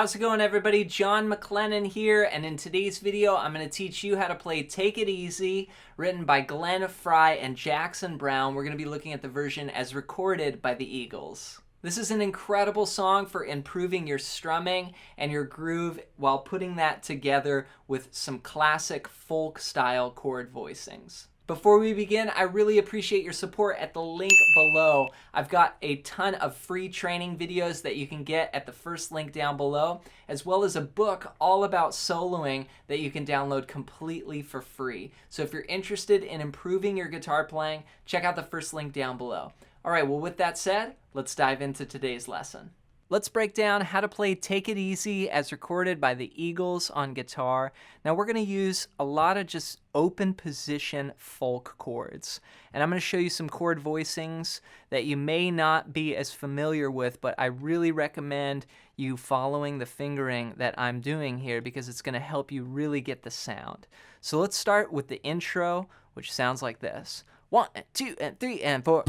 How's it going, everybody? John McLennan here, and in today's video I'm going to teach you how to play Take It Easy, written by Glenn Frey and Jackson Browne. We're going to be looking at the version as recorded by the Eagles. This is an incredible song for improving your strumming and your groove while putting that together with some classic folk-style chord voicings. Before we begin, I really appreciate your support at the link below. I've got a ton of free training videos that you can get at the first link down below, as well as a book all about soloing that you can download completely for free. So if you're interested in improving your guitar playing, check out the first link down below. All right, well, with that said, let's dive into today's lesson. Let's break down how to play Take It Easy as recorded by the Eagles on guitar. Now we're going to use a lot of just open position folk chords. And I'm going to show you some chord voicings that you may not be as familiar with, but I really recommend you following the fingering that I'm doing here because it's going to help you really get the sound. So let's start with the intro, which sounds like this. 1 and 2 and 3 and 4.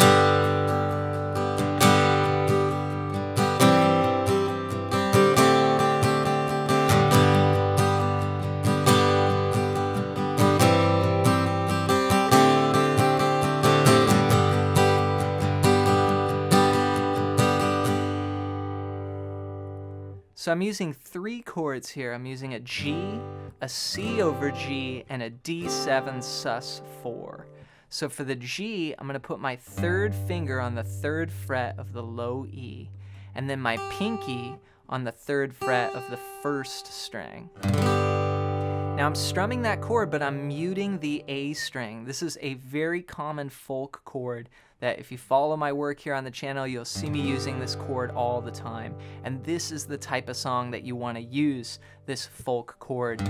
So I'm using three chords here. I'm using a G, a C over G, and a D7 sus4. So for the G, I'm going to put my third finger on the third fret of the low E, and then my pinky on the third fret of the first string. Now I'm strumming that chord, but I'm muting the A string. This is a very common folk chord that if you follow my work here on the channel, you'll see me using this chord all the time. And this is the type of song that you want to use this folk chord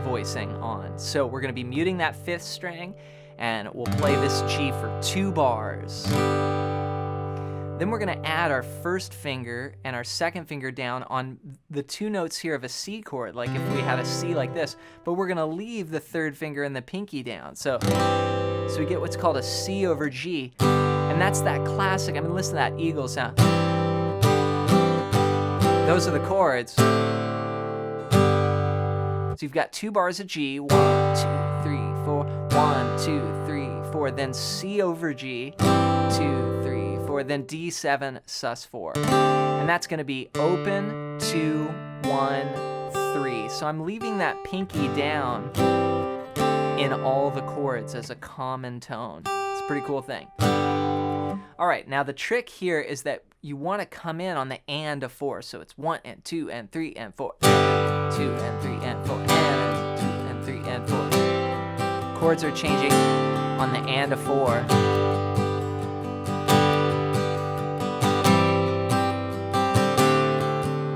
voicing on. So we're going to be muting that fifth string, and we'll play this G for 2 bars. Then we're going to add our first finger and our second finger down on the 2 notes here of a C chord, like if we had a C like this, but we're going to leave the third finger and the pinky down. So we get what's called a C over G, and that's that classic, I mean, listen to that Eagles sound. Those are the chords. So you've got 2 bars of G, 1, 2, 3, 4, 1, 2, 3, 4, then C over G, 2, 3, 4, then D7 sus4. And that's going to be open, 2, 1, 3. So I'm leaving that pinky down in all the chords as a common tone. It's a pretty cool thing. All right, now the trick here is that you want to come in on the and of 4. So it's 1 and 2 and 3 and 4, 2 and 3 and 4, and 2 and 3 and 4. Chords are changing on the and of 4.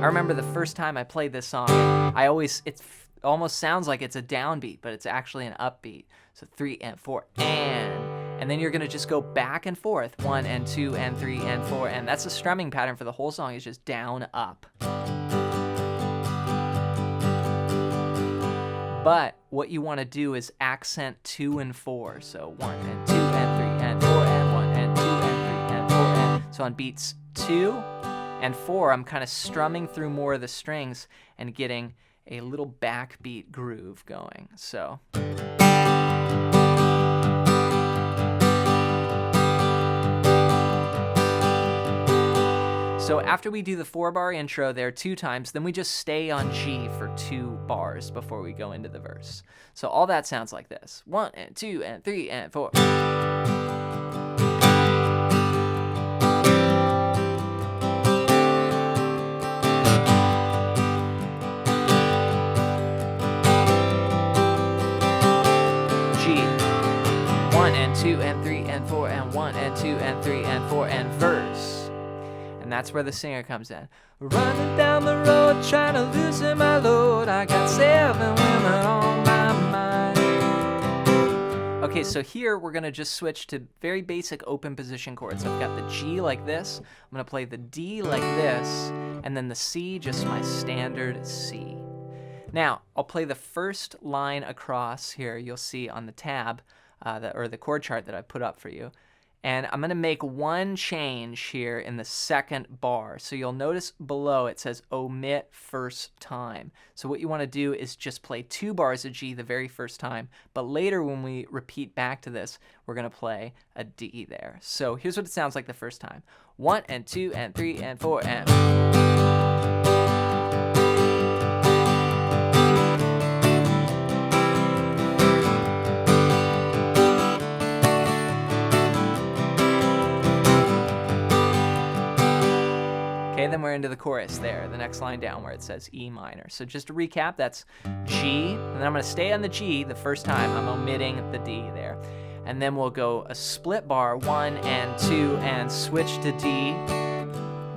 I remember the first time I played this song, it almost sounds like it's a downbeat, but it's actually an upbeat. So 3 and 4 and then you're gonna just go back and forth, 1 and 2 and 3 and 4, and that's the strumming pattern for the whole song, is just down, up. But what you wanna do is accent 2 and 4. So 1 and 2 and 3 and 4 and 1 and 2 and 3 and 4 and so on beats 2 and 4, I'm kind of strumming through more of the strings and getting a little backbeat groove going. So after we do the 4-bar intro there 2 times, then we just stay on G for 2 bars before we go into the verse. So all that sounds like this. 1 and 2 and 3 and 4. G. 1 and 2 and 3 and 4 and 1 and 2 and 3 and 4 and verse. And that's where the singer comes in. Running down the road, trying to loosen my load. I got 7 women on my mind. Okay, so here we're going to just switch to very basic open position chords. I've got the G like this. I'm going to play the D like this. And then the C, just my standard C. Now, I'll play the first line across here. You'll see on the tab, or the chord chart that I put up for you. And I'm going to make one change here in the second bar. So you'll notice below it says omit first time. So what you want to do is just play 2 bars of G the very first time. But later when we repeat back to this, we're going to play a D there. So here's what it sounds like the first time. 1 and 2 and 3 and 4 and... Okay, then we're into the chorus there, the next line down where it says E minor. So just to recap, that's G, and then I'm going to stay on the G the first time. I'm omitting the D there. And then we'll go a split bar, 1 and 2, and switch to D,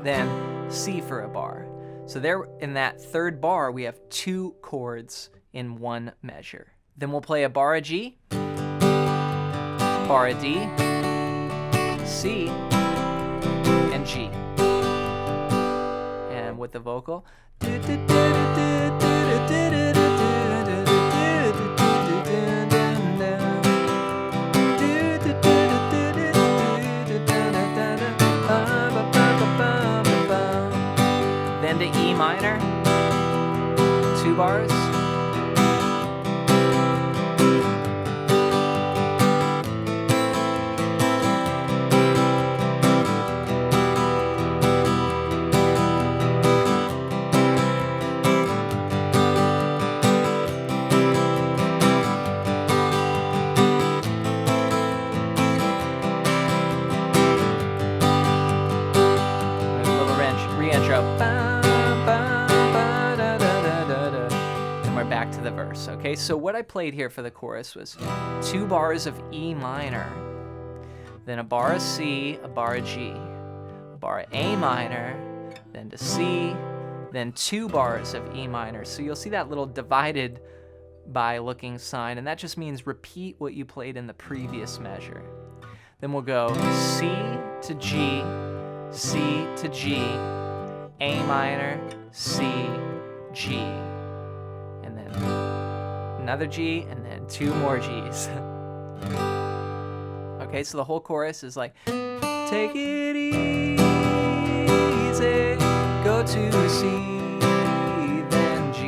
then C for a bar. So there in that third bar, we have 2 chords in one measure. Then we'll play a bar of G, bar of D, C, and G. With the vocal. Then to E minor, 2 bars. And we're back to the verse. Okay, so what I played here for the chorus was 2 bars of E minor, then a bar of C, a bar of G, a bar of A minor, then to C, then 2 bars of E minor. So you'll see that little divided by looking sign, and that just means repeat what you played in the previous measure. Then we'll go C to G, C to G, A minor, C, G, and then another G, and then 2 more Gs. Okay, so the whole chorus is like, take it easy, go to C, then G.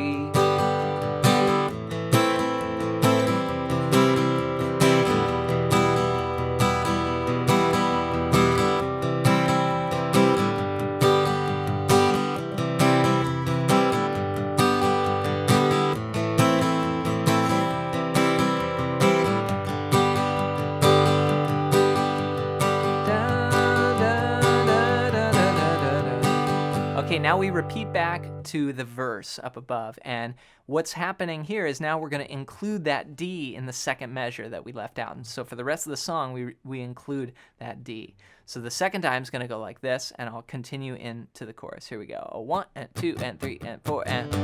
Okay, now we repeat back to the verse up above, and what's happening here is now we're going to include that D in the second measure that we left out. And so for the rest of the song, we include that D. So the second time is going to go like this, and I'll continue into the chorus. Here we go. 1 and 2 and 3 and 4 and...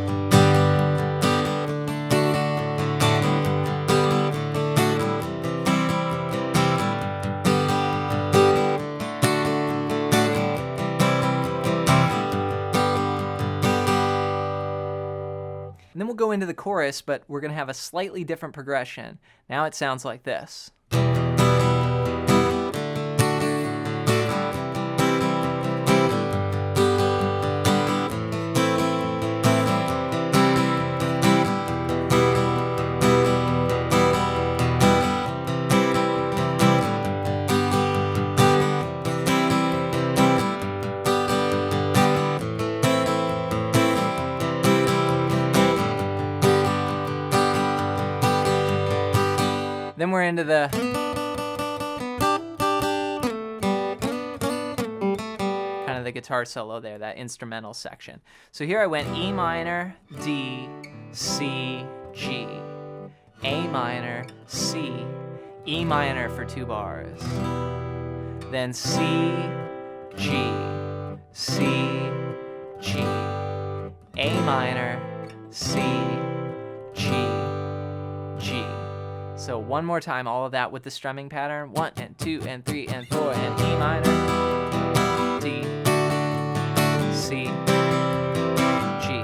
And then we'll go into the chorus, but we're going to have a slightly different progression. Now it sounds like this. Then we're into the kind of the guitar solo there, that instrumental section. So here I went E minor, D, C, G, A minor, C, E minor for 2 bars, then C, G, C, G, A minor, C, G, G. So one more time, all of that with the strumming pattern. 1 and 2 and 3 and 4 and E minor, D, C, G.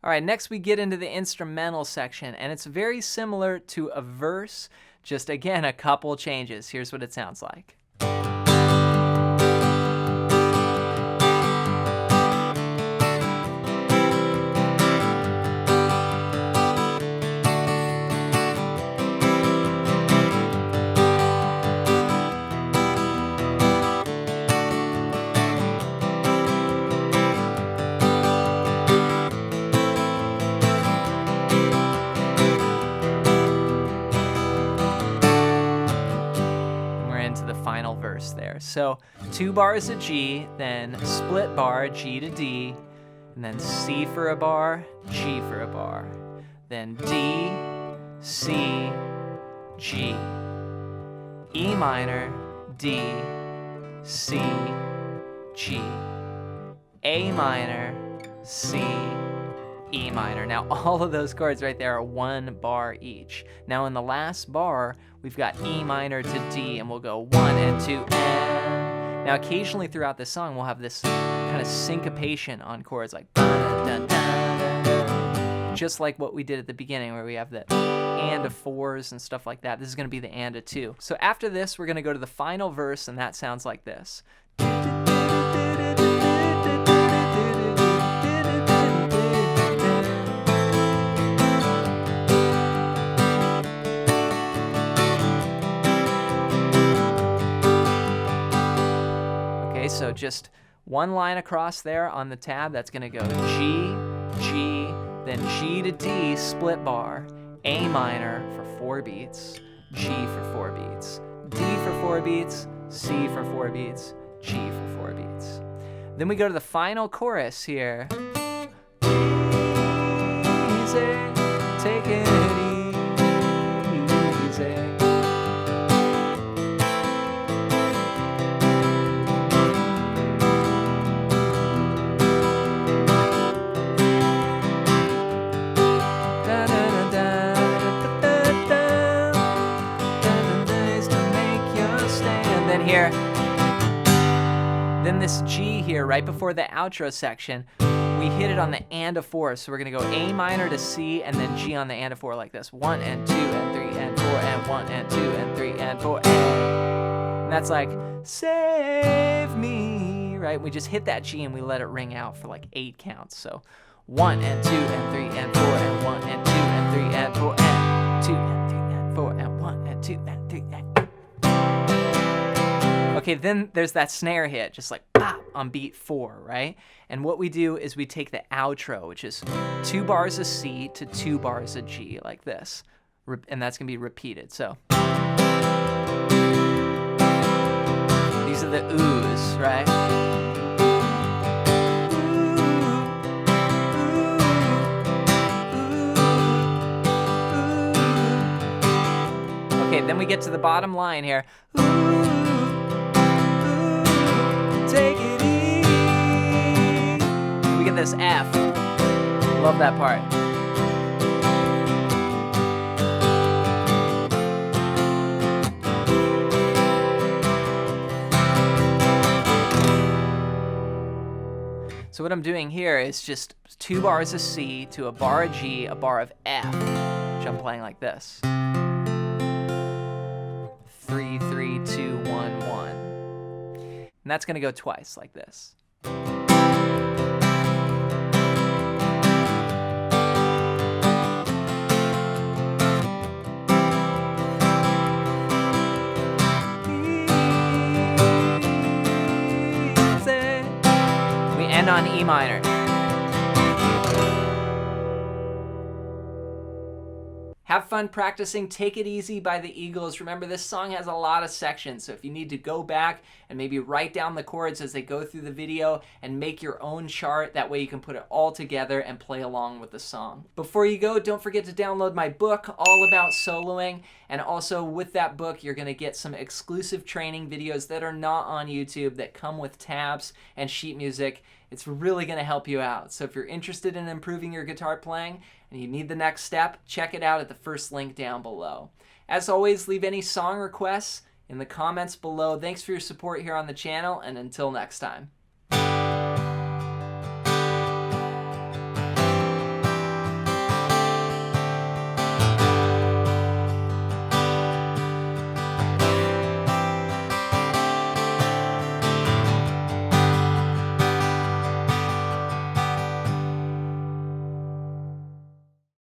All right, next we get into the instrumental section, and it's very similar to a verse, just again, a couple changes. Here's what it sounds like. Final verse there. So 2 bars of G, then split bar, G to D, and then C for a bar, G for a bar, then D, C, G, E minor, D, C, G, A minor, C, E minor. Now all of those chords right there are 1 bar each. Now in the last bar, we've got E minor to D, and we'll go 1 and 2 and. Now occasionally throughout this song, we'll have this kind of syncopation on chords like just like what we did at the beginning where we have the and of 4s and stuff like that. This is going to be the and of 2. So after this, we're going to go to the final verse, and that sounds like this. So just 1 line across there on the tab, that's going to go G, G, then G to D, split bar, A minor for 4 beats, G for 4 beats, D for 4 beats, C for 4 beats, G for 4 beats. Then we go to the final chorus here. Easy, take it easy. Here, then this G here right before the outro section, we hit it on the and of 4, so we're gonna go A minor to C and then G on the and of 4 like this. 1 and 2 and 3 and 4 and 1 and 2 and 3 and 4 and that's like save me, right? We just hit that G and we let it ring out for like 8 counts. So 1 and 2 and 3 and 4 and 1 and 2 and 3 and 4 and 2 and 3 and 4 and 1 and 2 and 3 and. Okay, then there's that snare hit, just like pop on beat 4, right? And what we do is we take the outro, which is 2 bars of C to 2 bars of G, like this. And that's gonna be repeated, so. These are the oohs, right? Okay, then we get to the bottom line here. Take it easy. And we get this F. Love that part. So what I'm doing here is just 2 bars of C to a bar of G, a bar of F, which I'm playing like this. 3, 3, 2, 1, 1. And that's going to go twice, like this. We end on E minor. Have fun practicing Take It Easy by the Eagles. Remember, this song has a lot of sections, so if you need to go back and maybe write down the chords as they go through the video and make your own chart, that way you can put it all together and play along with the song. Before you go, don't forget to download my book all about soloing, and also with that book you're going to get some exclusive training videos that are not on YouTube that come with tabs and sheet music. It's really going to help you out. So if you're interested in improving your guitar playing and you need the next step, check it out at the first link down below. As always, leave any song requests in the comments below. Thanks for your support here on the channel, and until next time.